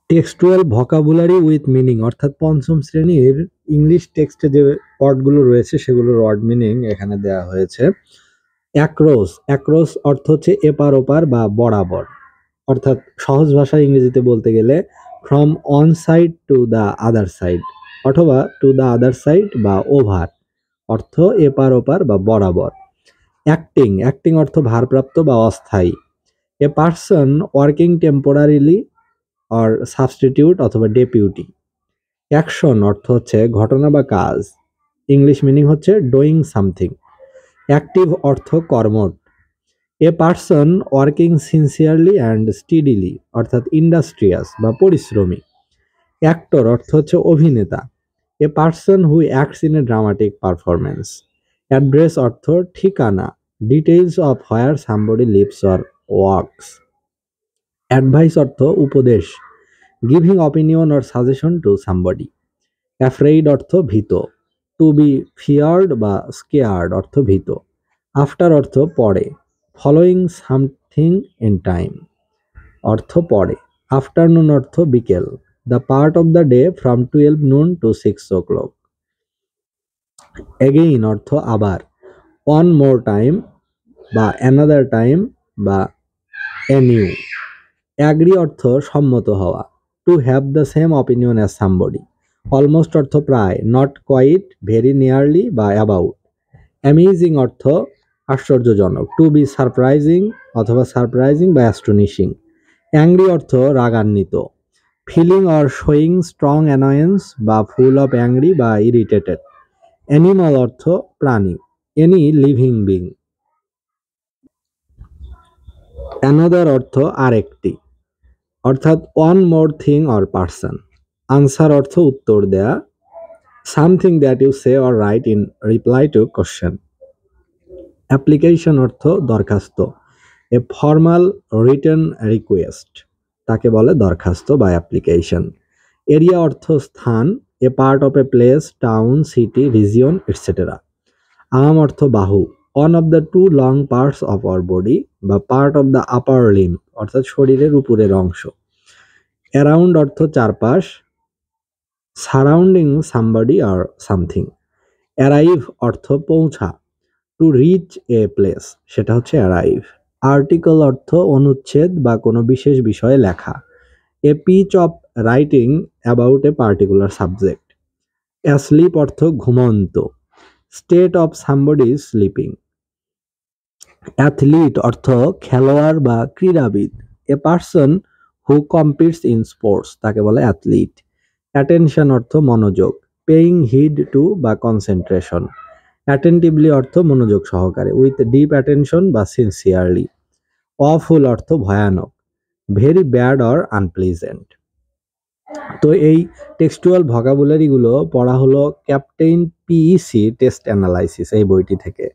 টেক্সটুয়াল vocabulary with meaning অর্থাৎ পঞ্চম শ্রেণীর ইংলিশ টেক্সটে যে ওয়ার্ডগুলো রয়েছে সেগুলোর ওয়ার্ড মিনিং এখানে দেওয়া হয়েছে। অ্যাক্রস, অ্যাক্রস অর্থ হচ্ছে এপার ওপার বা বরাবর, অর্থাৎ সহজ ভাষায় ইংরেজিতে বলতে গেলে from on side to the other side, অথবা টু দ্য আদার সাইড বা ওভার, অর্থ এপার ওপার বা বরাবর। অ্যাক্টিং, অ্যাক্টিং অর্থ ভারপ্রাপ্ত বা অস্থায়ী। A person working temporarily or substitute অথবা ডেপিউটি। অ্যাকশন অর্থ হচ্ছে ঘটনা বা কাজ, ইংলিশ মিনিং হচ্ছে ডুইং সামথিং। অ্যাক্টিভ অর্থ কর্মঠ। A person working sincerely and steadily অর্থাৎ ইন্ডাস্ট্রিয়াস বা পরিশ্রমী। অ্যাক্টর অর্থ হচ্ছে অভিনেতা। A person who acts in a dramatic performance. Address অর্থ ঠিকানা, details of where somebody lives or works. Advice অর্থ উপদেশ, giving opinion or suggestion to somebody. Afraid অর্থ ভীত, টু বি ফিয়ার্ড বা স্কেয়ার্ড অর্থ ভীত। আফটার অর্থ পরে, ফলোয়িং সামথিং ইন টাইম অর্থ পরে। আফটারনুন অর্থ বিকেল, the part of the day from 12 noon to 6 o'clock। Again অর্থ আবার, ওয়ান মোর টাইম বা অ্যানাদার টাইম বা এনিউ। অ্যাগ্রি অর্থ সম্মত হওয়া, to have the same opinion as somebody. Almost অর্থ প্রায়, নট কোয়াইট, ভেরি নিয়ারলি বা অ্যাবাউট। অ্যামেজিং অর্থ আশ্চর্যজনক, টু বি সারপ্রাইজিং অথবা সারপ্রাইজিং বা অ্যাস্টনিশিং। অ্যাংরি অর্থ রাগান্বিত, ফিলিং অর শোয়িং স্ট্রং অ্যানয়েন্স বা ফুল অফ অ্যাংরি বা ইরিটেটেড। অ্যানিমাল অর্থ প্রাণী, এনি লিভিং বিং। অ্যানাদার অর্থ আরেকটি, অর্থাৎ one more thing or person. Answer অর্থ উত্তর দেয়া, something that you say or write in reply to question. Application অর্থ দরখাস্ত, এ ফর্মাল রিটেন রিকোয়েস্ট, তাকে বলে দরখাস্ত বা অ্যাপ্লিকেশন। এরিয়া অর্থ স্থান, a part of a place, town, city, region etcetera. Arm অর্থ বাহু, one of the two long parts of our body বা part of the upper limb অর্থাৎ শরীরের উপরের অংশ। অ্যারাউন্ড অর্থ চারপাশ, surrounding somebody or something. Arrive অর্থ পৌঁছা, টু রিচ এ প্লেস, সেটা হচ্ছে অ্যারাইভ। আর্টিকেল অর্থ অনুচ্ছেদ বা কোনো বিশেষ বিষয়ে লেখা, a piece of writing about a particular subject. Asleep অর্থ ঘুমন্ত, state of somebody sleeping. Athlete অর্থ খেলোয়াড় বা ক্রীড়াবিদ, a person who competes in sports, তাকে বলে অ্যাথলিট। অ্যাটেনশন অর্থ মনোযোগ, পেইং হিড টু বা কনসেন্ট্রেশন। অ্যাটেন্টিভলি অর্থ মনোযোগ সহকারে, উইথ ডিপ অ্যাটেনশন বা সিনসিয়ারলি। অফুল অর্থ ভয়ানক, ভেরি ব্যাড অর আনপ্লিজেন্ট। তো এই টেক্সটুয়াল ভোকাবুলারিগুলো পড়া হলো ক্যাপ্টেইন পিইসি টেস্ট অ্যানালাইসিস এই বইটি থেকে।